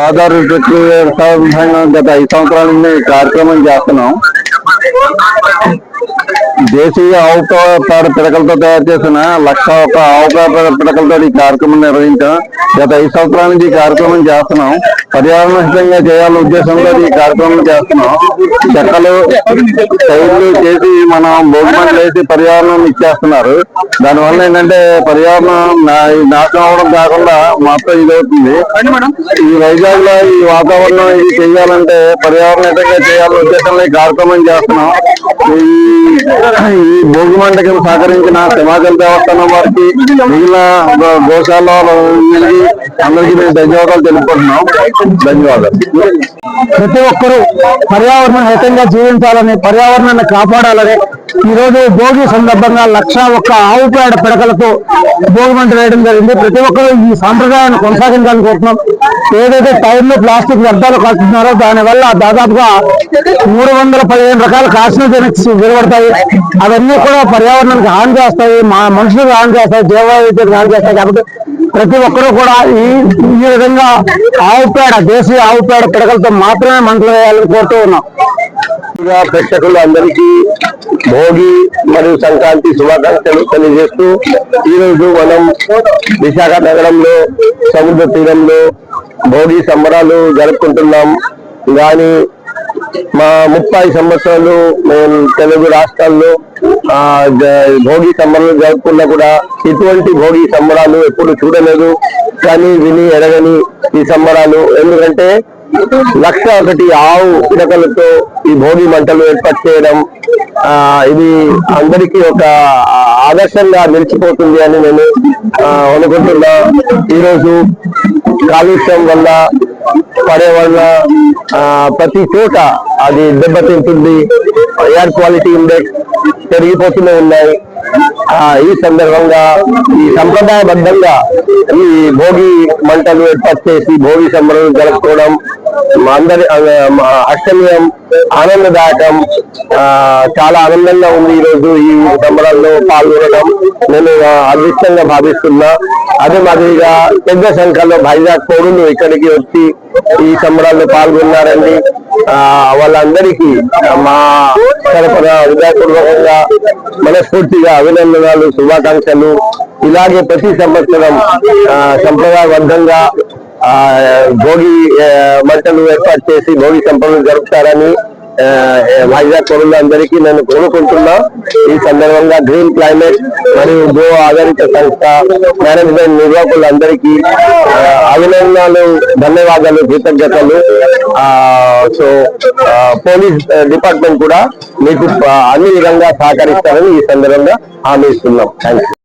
ఆధార్ సంఘం గత 5 సంవత్సరాల నుండి కార్యక్రమం చేస్తున్నాం. దేశీయ ఆవు పేడ పిడకలతో తయారు చేసిన 1,01 ఆవు పేడ పిడకలతో ఈ కార్యక్రమం నిర్వహించాం. గత 5 సంవత్సరాల నుంచి ఈ కార్యక్రమం చేస్తున్నాం. పర్యావరణ హితంగా చేయాలనే ఉద్దేశంతో ఈ కార్యక్రమం చేస్తున్నాం. చెక్కలు టైర్లు చేసి మనం భోగిమంటలు వేసి పర్యావరణం ఇచ్చేస్తున్నారు. దానివల్ల ఏంటంటే పర్యావరణం నాశనం అవడం కాకుండా మొత్తం ఇది అవుతుంది. ఈ వైజాగ్ లో ఈ వాతావరణం ఇది చేయాలంటే పర్యావరణ హితంగా చేయాలనే ఉద్దేశంలో ఈ కార్యక్రమం చేస్తున్నాం. ఈ భోగి మంటకి సహకరించిన హిమాచల్ దేవస్థానం వారికి, మిగిలిన గోశాల అందరికీ మేము ధన్యవాదాలు తెలుపుకుంటున్నాం. ధన్యవాదాలు. ప్రతి ఒక్కరూ పర్యావరణ హితంగా జీవించాలని, పర్యావరణాన్ని కాపాడాలని ఈ రోజు భోగి సందర్భంగా 1,01 ఆవు పేడ పిడకలతో భోగి మంట వేయడం జరిగింది. ప్రతి ఒక్కరూ ఈ సాంప్రదాయాన్ని కొనసాగించాలని కోరుతున్నాం. ఏదైతే టైర్లు ప్లాస్టిక్ వ్యర్థాలు కాల్చుతున్నారో దానివల్ల దాదాపుగా 315 రకాల కార్సినోజెనిక్స్ వెలువడతాయి. అవన్నీ కూడా పర్యావరణానికి హాని చేస్తాయి, మనుషులకు హాని చేస్తాయి, జీవవైవిధ్యానికి హాని చేస్తాయి. కాబట్టి ప్రతి ఒక్కరూ కూడా ఈ విధంగా ఆవు పేడ, దేశీయ ఆవు పేడ పిడకలతో మాత్రమే మంటలు వేయాలని కోరుతూ ఉన్నాం. ప్రేక్షకులు అందరికీ భోగి మరియు సంక్రాంతి శుభాకాంక్షలు తెలియజేస్తూ ఈరోజు మనం విశాఖ నగరంలో సముద్ర తీరంలో భోగి సంబరాలు జరుపుకుంటున్నాం. కానీ మా 30 సంవత్సరాలు మేము తెలుగు రాష్ట్రాల్లో భోగి సంబరాలు జరుపుకున్నా కూడా ఇటువంటి భోగి సంబరాలు ఎప్పుడు చూడలేదు. కానీ విని ఎరగని ఈ సంబరాలు, ఎందుకంటే 1,01 ఆవు పిడకలతో ఈ భోగి మంటలు ఏర్పాటు చేయడం ఇది అందరికీ ఒక ఆదర్శంగా నిలిచిపోతుంది అని నేను అనుకుంటున్నా. ఈరోజు కాలుష్యం వల్ల పర్యావరణ ప్రతి చోట అది దెబ్బతింటుంది. ఎయిర్ క్వాలిటీ ఇండెక్స్ పెరిగిపోతూనే ఉన్నాయి. ఈ సందర్భంగా ఈ సంప్రదాయబద్ధంగా ఈ భోగి మంటలు ఏర్పాటు చేసి భోగి సంబరాలు జరుపుకోవడం అందరి అష్టమీయం, ఆనందదాయకం. చాలా ఆనందంగా ఉంది ఈరోజు ఈ సంబరాల్లో పాల్గొనడం. నేను అదృష్టంగా భావిస్తున్నా. అదే మాదిరిగా పెద్ద సంఖ్యలో వైజాగ్ పౌరులు ఇక్కడికి వచ్చి ఈ సంబరాల్లో పాల్గొన్నారండి. వాళ్ళందరికీ మా తరపున హృదయపూర్వకంగా మనస్ఫూర్తిగా అభినందనలు, శుభాకాంక్షలు. ఇలాగే ప్రతి సంవత్సరం సంప్రదాయబద్ధంగా భోగి మంటలు ఏర్పాటు చేసి భోగి సంబరాలు జరుపుతారని వైజాగ్ పౌరులందరికీ నేను కోరుకుంటున్నా. ఈ సందర్భంగా గ్రీన్ క్లైమేట్ మరియు గో ఆధారిత సంస్థ మేనేజ్మెంట్ నిర్వాహకులందరికీ అభినందనలు, ధన్యవాదాలు, కృతజ్ఞతలు. సో పోలీస్ డిపార్ట్మెంట్ కూడా మీకు అన్ని విధంగా సహకరిస్తారని ఈ సందర్భంగా హామీ ఇస్తున్నాం. Thank you.